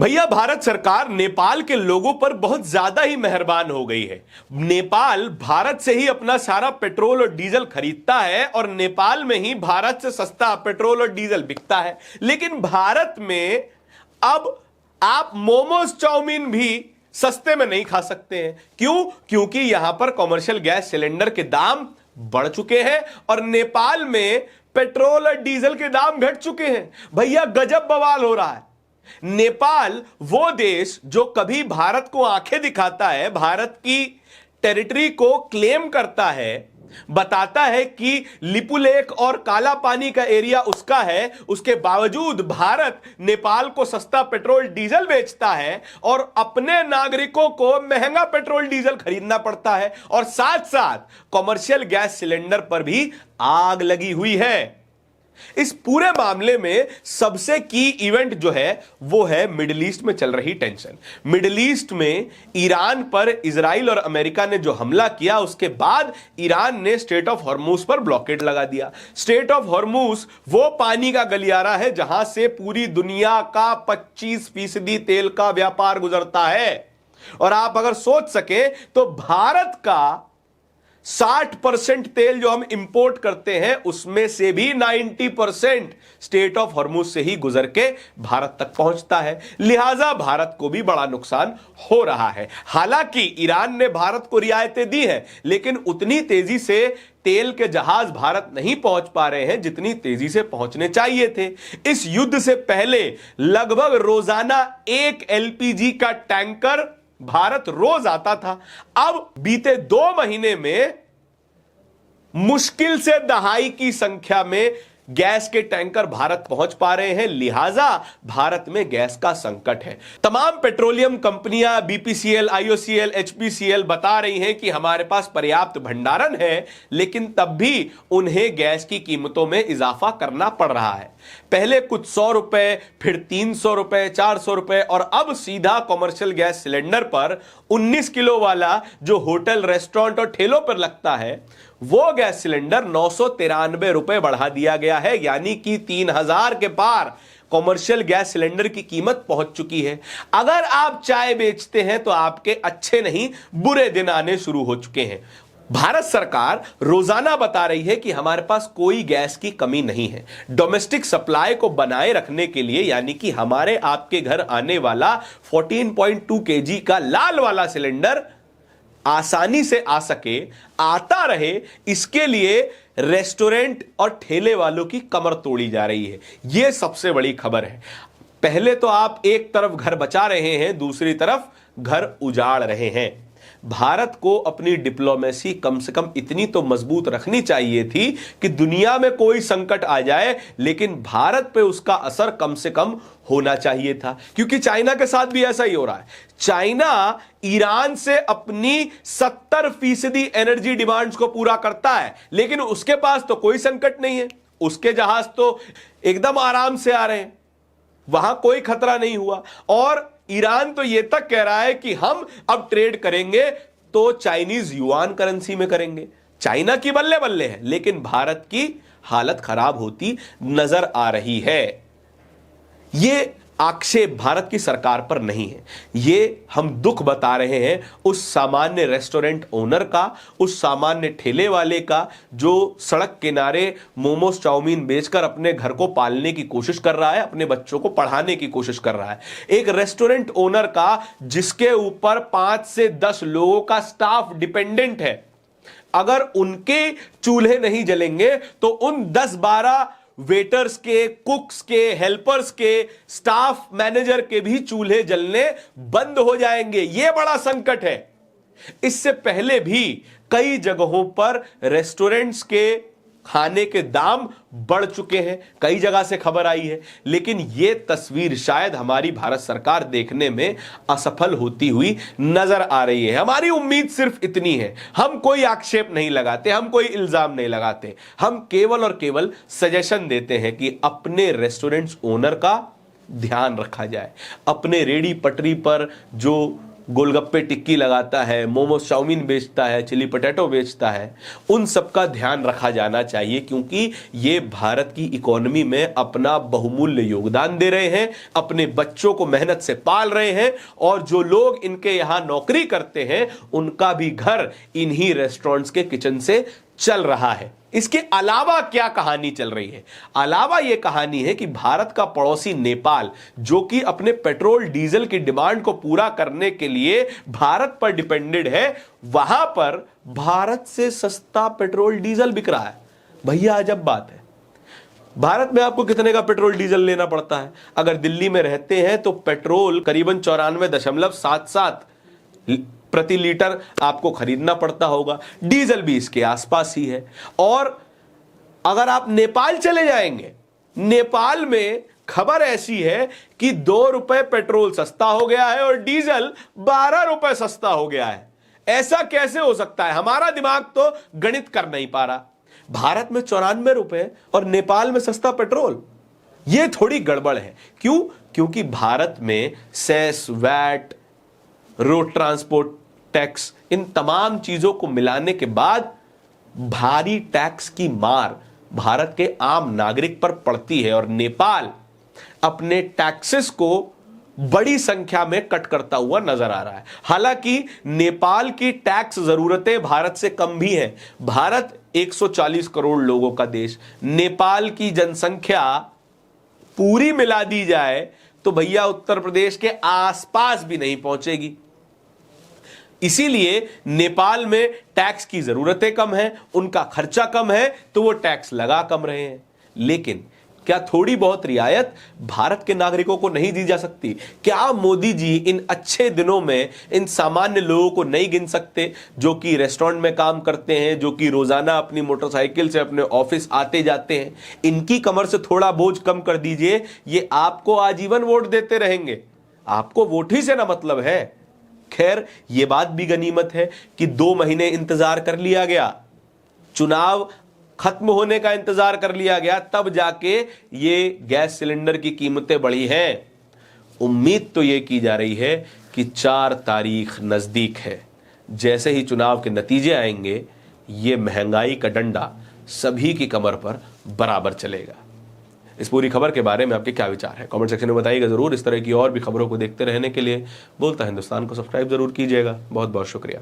भैया भारत सरकार नेपाल के लोगों पर बहुत ज्यादा ही मेहरबान हो गई है। नेपाल भारत से ही अपना सारा पेट्रोल और डीजल खरीदता है और नेपाल में ही भारत से सस्ता पेट्रोल और डीजल बिकता है। लेकिन भारत में अब आप मोमोज चाउमीन भी सस्ते में नहीं खा सकते हैं। क्यों? क्योंकि यहां पर कॉमर्शियल गैस सिलेंडर के दाम बढ़ चुके हैं और नेपाल में पेट्रोल और डीजल के दाम घट चुके हैं। भैया गजब बवाल हो रहा है। नेपाल वो देश जो कभी भारत को आंखें दिखाता है, भारत की टेरिटरी को क्लेम करता है, बताता है कि लिपुलेख और काला पानी का एरिया उसका है, उसके बावजूद भारत नेपाल को सस्ता पेट्रोल डीजल बेचता है और अपने नागरिकों को महंगा पेट्रोल डीजल खरीदना पड़ता है और साथ साथ कॉमर्शियल गैस सिलेंडर पर भी आग लगी हुई है। इस पूरे मामले में सबसे की इवेंट जो है वो है मिडिल ईस्ट में चल रही टेंशन। मिडिल ईस्ट में ईरान पर इजराइल और अमेरिका ने जो हमला किया, उसके बाद ईरान ने स्ट्रेट ऑफ हॉर्मुज पर ब्लॉकेड लगा दिया। स्ट्रेट ऑफ हॉर्मुज वो पानी का गलियारा है जहां से पूरी दुनिया का 25% तेल का व्यापार गुजरता है। और आप अगर सोच सके तो भारत का 60% तेल जो हम इंपोर्ट करते हैं उसमें से भी 90% स्ट्रेट ऑफ हॉर्मुज से ही गुजर के भारत तक पहुंचता है। लिहाजा भारत को भी बड़ा नुकसान हो रहा है। हालांकि ईरान ने भारत को रियायतें दी हैं, लेकिन उतनी तेजी से तेल के जहाज भारत नहीं पहुंच पा रहे हैं जितनी तेजी से पहुंचने चाहिए थे। इस युद्ध से पहले लगभग रोजाना 1 एलपीजी का टैंकर भारत रोज आता था। अब बीते 2 महीने में मुश्किल से दहाई की संख्या में गैस के टैंकर भारत पहुंच पा रहे हैं। लिहाजा भारत में गैस का संकट है। तमाम पेट्रोलियम कंपनियां बीपीसीएल, आईओसीएल, एचपीसीएल बता रही हैं कि हमारे पास पर्याप्त भंडारण है, लेकिन तब भी उन्हें गैस की कीमतों में इजाफा करना पड़ रहा है। पहले कुछ 100 रुपए, फिर 300 रुपए, 400 रुपए और अब सीधा कॉमर्शियल गैस सिलेंडर पर 19 किलो वाला जो होटल, रेस्टोरेंट और ठेलों पर लगता है वो गैस सिलेंडर 993 रुपए बढ़ा दिया गया है। यानी कि 3000 के पार कॉमर्शियल गैस सिलेंडर की कीमत पहुंच चुकी है। अगर आप चाय बेचते हैं तो आपके अच्छे नहीं बुरे दिन आने शुरू हो चुके हैं। भारत सरकार रोजाना बता रही है कि हमारे पास कोई गैस की कमी नहीं है। डोमेस्टिक सप्लाई को बनाए रखने के लिए, यानी कि हमारे आपके घर आने वाला 14.2 केजी का लाल वाला सिलेंडर आसानी से आ सके, आता रहे, इसके लिए रेस्टोरेंट और ठेले वालों की कमर तोड़ी जा रही है। यह सबसे बड़ी खबर है। पहले तो आप एक तरफ घर बचा रहे हैं, दूसरी तरफ घर उजाड़ रहे हैं। भारत को अपनी डिप्लोमेसी कम से कम इतनी तो मजबूत रखनी चाहिए थी कि दुनिया में कोई संकट आ जाए लेकिन भारत पे उसका असर कम से कम होना चाहिए था। क्योंकि चाइना के साथ भी ऐसा ही हो रहा है। चाइना ईरान से अपनी 70% एनर्जी डिमांड्स को पूरा करता है, लेकिन उसके पास तो कोई संकट नहीं है। उसके जहाज तो एकदम आराम से आ रहे हैं, वहां कोई खतरा नहीं हुआ। और ईरान तो यह तक कह रहा है कि हम अब ट्रेड करेंगे तो चाइनीज युआन करेंसी में करेंगे। चाइना की बल्ले बल्ले है, लेकिन भारत की हालत खराब होती नजर आ रही है। यह आक्षेप भारत की सरकार पर नहीं है, ये हम दुख बता रहे हैं उस सामान्य रेस्टोरेंट ओनर का, उस सामान्य ठेले वाले का जो सड़क किनारे मोमोज चाउमीन बेचकर अपने घर को पालने की कोशिश कर रहा है, अपने बच्चों को पढ़ाने की कोशिश कर रहा है। एक रेस्टोरेंट ओनर का जिसके ऊपर 5 से 10 लोगों का स्टाफ डिपेंडेंट है। अगर उनके चूल्हे नहीं जलेंगे तो उन 10-12 वेटर्स के, कुक्स के, हेल्पर्स के, स्टाफ मैनेजर के भी चूल्हे जलने बंद हो जाएंगे। यह बड़ा संकट है। इससे पहले भी कई जगहों पर रेस्टोरेंट्स के खाने के दाम बढ़ चुके हैं, कई जगह से खबर आई है। लेकिन यह तस्वीर शायद हमारी भारत सरकार देखने में असफल होती हुई नजर आ रही है। हमारी उम्मीद सिर्फ इतनी है, हम कोई आक्षेप नहीं लगाते, हम कोई इल्जाम नहीं लगाते, हम केवल और केवल सजेशन देते हैं कि अपने रेस्टोरेंट्स ओनर का ध्यान रखा जाए। अपने रेडी पटरी पर जो गोलगप्पे टिक्की लगाता है, मोमोज चाउमीन बेचता है, चिली पोटैटो बेचता है, उन सब का ध्यान रखा जाना चाहिए, क्योंकि ये भारत की इकोनॉमी में अपना बहुमूल्य योगदान दे रहे हैं, अपने बच्चों को मेहनत से पाल रहे हैं, और जो लोग इनके यहां नौकरी करते हैं उनका भी घर इन्हीं रेस्टोरेंट्स के किचन से चल रहा है। इसके अलावा क्या कहानी चल रही है? अलावा यह कहानी है कि भारत का पड़ोसी नेपाल, जो कि अपने पेट्रोल डीजल की डिमांड को पूरा करने के लिए भारत पर डिपेंडेड है, वहां पर भारत से सस्ता पेट्रोल डीजल बिक रहा है। भैया अजब बात है। भारत में आपको कितने का पेट्रोल डीजल लेना पड़ता है? अगर दिल्ली में रहते हैं तो पेट्रोल करीबन 94.77 प्रति लीटर आपको खरीदना पड़ता होगा, डीजल भी इसके आसपास ही है। और अगर आप नेपाल चले जाएंगे, नेपाल में खबर ऐसी है कि 2 रुपए पेट्रोल सस्ता हो गया है और डीजल 12 रुपए सस्ता हो गया है। ऐसा कैसे हो सकता है? हमारा दिमाग तो गणित कर नहीं पा रहा। भारत में 94 रुपए और नेपाल में सस्ता पेट्रोल, यह थोड़ी गड़बड़ है। क्यों? क्योंकि भारत में cess, VAT, road transport tax, इन तमाम चीजों को मिलाने के बाद भारी टैक्स की मार भारत के आम नागरिक पर पड़ती है, और नेपाल अपने टैक्सेस को बड़ी संख्या में कट करता हुआ नजर आ रहा है। हालांकि नेपाल की टैक्स जरूरतें भारत से कम भी हैं। भारत 140 करोड़ लोगों का देश, नेपाल की जनसंख्या पूरी मिला दी जाए तो भैया उत्तर प्रदेश के आसपास भी नहीं पहुंचेगी। इसीलिए नेपाल में टैक्स की जरूरतें कम हैं, उनका खर्चा कम है, तो वो टैक्स लगा कम रहे हैं। लेकिन क्या थोड़ी बहुत रियायत भारत के नागरिकों को नहीं दी जा सकती? क्या मोदी जी इन अच्छे दिनों में इन सामान्य लोगों को नहीं गिन सकते, जो कि रेस्टोरेंट में काम करते हैं, जो कि रोजाना अपनी मोटरसाइकिल से अपने ऑफिस आते जाते हैं? इनकी कमर से थोड़ा बोझ कम कर दीजिए, ये आपको आजीवन वोट देते रहेंगे। आपको वोट ही से ना मतलब है। खैर, यह बात भी गनीमत है कि 2 महीने इंतजार कर लिया गया, चुनाव खत्म होने का इंतजार कर लिया गया, तब जाके ये गैस सिलेंडर की कीमतें बढ़ी हैं। उम्मीद तो यह की जा रही है कि 4 तारीख नजदीक है, जैसे ही चुनाव के नतीजे आएंगे, ये महंगाई का डंडा सभी की कमर पर बराबर चलेगा। इस पूरी खबर के बारे में आपके क्या विचार है? कमेंट सेक्शन में बताइएगा जरूर। इस तरह की और भी खबरों को देखते रहने के लिए बोलता हिंदुस्तान को सब्सक्राइब जरूर कीजिएगा। बहुत बहुत शुक्रिया।